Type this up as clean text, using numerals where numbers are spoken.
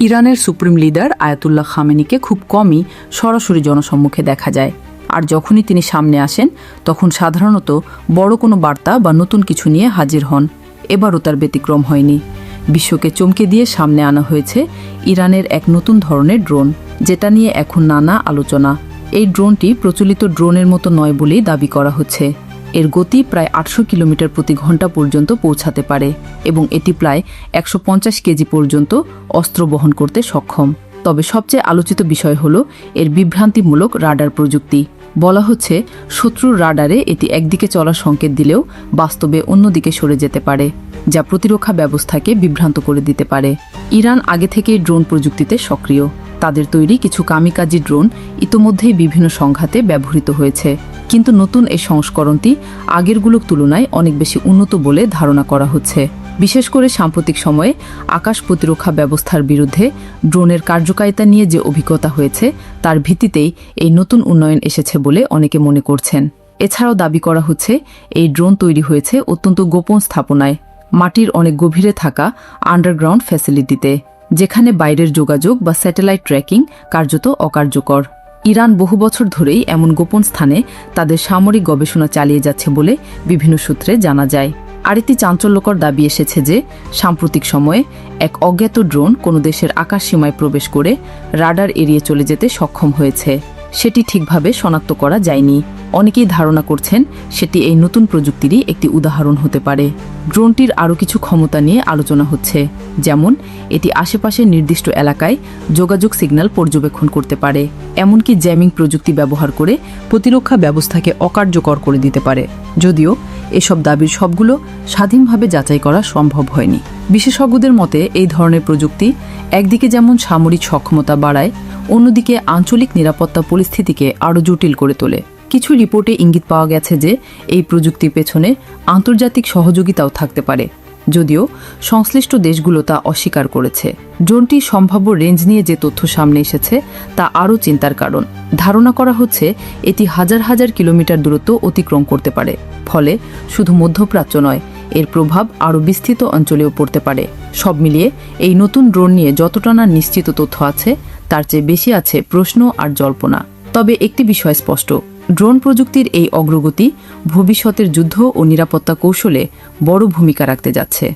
ইরানের supreme leader Ayatollah খামেনিকে খুব কমই সরাসরি জনসম্মুখে দেখা যায়, আর যখনই তিনি সামনে আসেন তখন সাধারণত বড় কোনো বার্তা বা নতুন কিছু নিয়ে হাজির হন। এবারও তার ব্যতিক্রম হয়নি। বিশ্বকে চমকে দিয়ে সামনে আনা হয়েছে ইরানের এক নতুন ধরনের ড্রোন, যেটা নিয়ে এখন নানা আলোচনা। এই ড্রোনটি প্রচলিত ড্রোনের মতো নয় বলেই দাবি করা হচ্ছে। এর গতি প্রায় 800 কিলোমিটার প্রতি ঘন্টা পর্যন্ত পৌঁছাতে পারে এবং এটি প্রায় 150 কেজি পর্যন্ত অস্ত্র বহন করতে সক্ষম। তবে সবচেয়ে আলোচিত বিষয় হল এর বিভ্রান্তিমূলক রাডার প্রযুক্তি। বলা হচ্ছে শত্রুর রাডারে এটি একদিকে চলার সংকেত দিলেও বাস্তবে অন্যদিকে সরে যেতে পারে, যা প্রতিরক্ষা ব্যবস্থাকে বিভ্রান্ত করে দিতে পারে। ইরান আগে থেকেই ড্রোন প্রযুক্তিতে সক্রিয়। তাদের তৈরি কিছু কামিকাজি ড্রোন ইতোমধ্যেই বিভিন্ন সংঘাতে ব্যবহৃত হয়েছে, কিন্তু নতুন এই সংস্করণটি আগেরগুলোর তুলনায় অনেক বেশি উন্নত বলে ধারণা করা হচ্ছে। বিশেষ করে সাম্প্রতিক সময়ে আকাশ প্রতিরক্ষা ব্যবস্থার বিরুদ্ধে ড্রোনের কার্যকারিতা নিয়ে যে অভিজ্ঞতা হয়েছে তার ভিত্তিতেই এই নতুন উন্নয়ন এসেছে বলে অনেকে মনে করছেন। এছাড়াও দাবি করা হচ্ছে এই ড্রোন তৈরি হয়েছে অত্যন্ত গোপন স্থাপনায়, মাটির অনেক গভীরে থাকা আন্ডারগ্রাউন্ড ফ্যাসিলিটিতে, যেখানে বাইরের যোগাযোগ বা স্যাটেলাইট ট্র্যাকিং কার্যত অকার্যকর। ইরান বহু বছর ধরেই এমন গোপন স্থানে তাদের সামরিক গবেষণা চালিয়ে যাচ্ছে বলে বিভিন্ন সূত্রে জানা যায়। আরেকটি চাঞ্চল্যকর দাবি এসেছে যে সাম্প্রতিক সময়ে এক অজ্ঞাত ড্রোন কোনো দেশের আকাশ সীমায় প্রবেশ করে রাডার এড়িয়ে চলে যেতে সক্ষম হয়েছে। সেটি ঠিকভাবে শনাক্ত করা যায়নি। অনেকেই ধারণা করছেন সেটি এই নতুন প্রযুক্তিরই একটি উদাহরণ হতে পারে। ড্রোনটির আরও কিছু ক্ষমতা নিয়ে আলোচনা হচ্ছে, যেমন এটি আশেপাশের নির্দিষ্ট এলাকায় যোগাযোগ সিগন্যাল পর্যবেক্ষণ করতে পারে, এমনকি জ্যামিং প্রযুক্তি ব্যবহার করে প্রতিরক্ষা ব্যবস্থাকে অকার্যকর করে দিতে পারে। যদিও এসব দাবির সবগুলো স্বাধীনভাবে যাচাই করা সম্ভব হয়নি। বিশেষজ্ঞদের মতে এই ধরনের প্রযুক্তি একদিকে যেমন সামরিক সক্ষমতা বাড়ায়, অন্যদিকে আঞ্চলিক নিরাপত্তা পরিস্থিতিকে আরও জটিল করে তোলে। কিছু রিপোর্টে ইঙ্গিত পাওয়া গেছে যে এই প্রযুক্তির পেছনে আন্তর্জাতিক সহযোগিতাও থাকতে পারে, যদিও সংশ্লিষ্ট দেশগুলো তা অস্বীকার করেছে। ড্রোনটির সম্ভাব্য রেঞ্জ নিয়ে যে তথ্য সামনে এসেছে তা আরও চিন্তার কারণ। ধারণা করা হচ্ছে এটি হাজার হাজার কিলোমিটার দূরত্ব অতিক্রম করতে পারে, ফলে শুধু মধ্যপ্রাচ্য নয়, এর প্রভাব আরও বিস্তৃত অঞ্চলেও পড়তে পারে। সব মিলিয়ে এই নতুন ড্রোন নিয়ে যতটা না নিশ্চিত তথ্য আছে তার চেয়ে বেশি আছে প্রশ্ন আর জল্পনা। তবে একটি বিষয় স্পষ্ট, ড্রোন প্রযুক্তির এই অগ্রগতি ভবিষ্যতের যুদ্ধ ও নিরাপত্তা কৌশলে বড় ভূমিকা রাখতে যাচ্ছে।